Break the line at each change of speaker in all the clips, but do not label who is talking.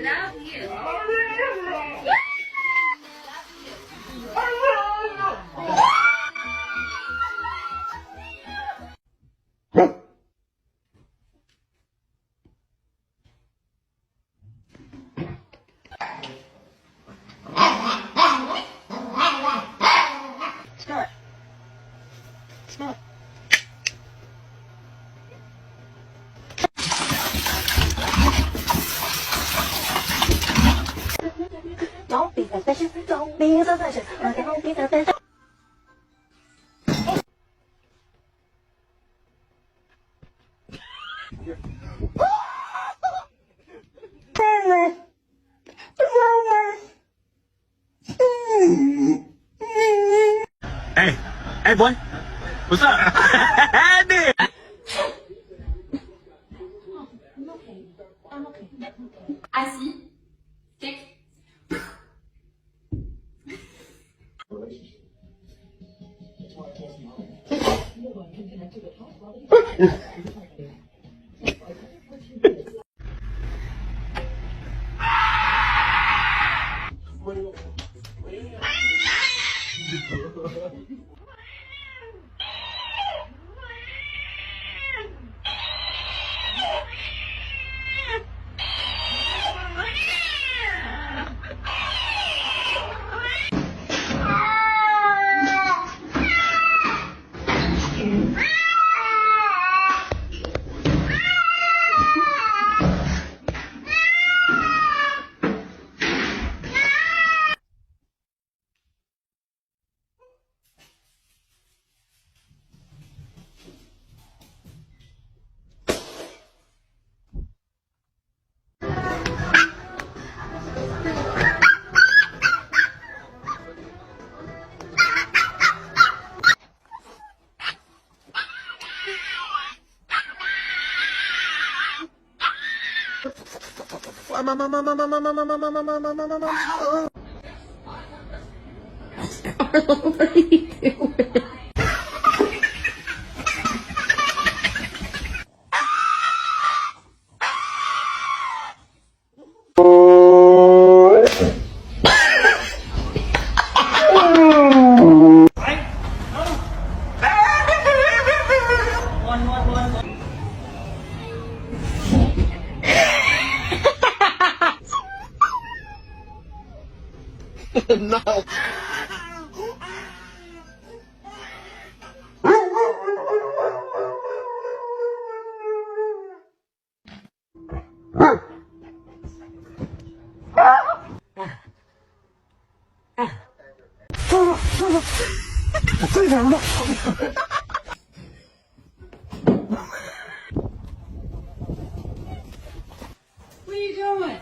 love you.
Smell it. Smell it. Don't be suspicious. Don't be suspicious. Don't be suspicious.
Hey boy, what's up? Andy!
Assis. Check. What are you doing?
No.
What are you doing?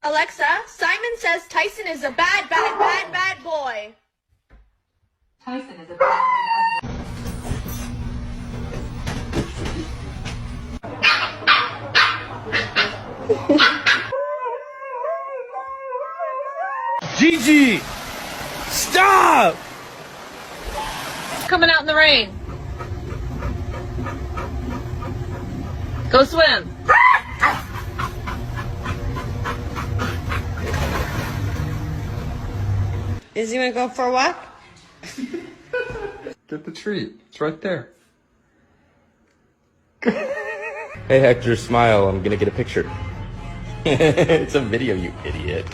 Alexa, Simon says Tyson is a bad boy.
Tyson is a bad boy.
Gigi! Stop!
Coming out in the rain. Go swim.
Is he gonna go for a walk?
Get the treat. It's right there. Hey Hector, smile. I'm gonna get a picture. It's a video, you idiot.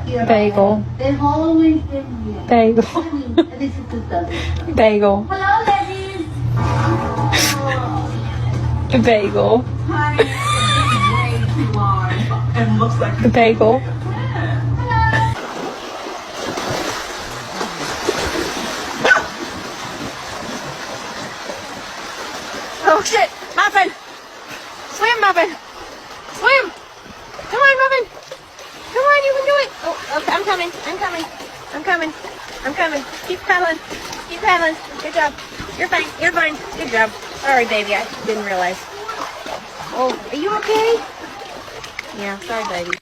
Bagel. Bagel. Bagel.
Hello, ladies.
Bagel.
Way too large.
The bagel.
Oh shit! Muffin! Swim, Muffin! Swim! Come on, Muffin! Come on, you can do it! Oh, okay, I'm coming. I'm coming. I'm coming. I'm coming. Keep paddling. Keep paddling. Good job. You're fine. You're fine. Good job. Sorry, baby. I didn't realize. Oh, are you okay? Yeah, sorry, baby.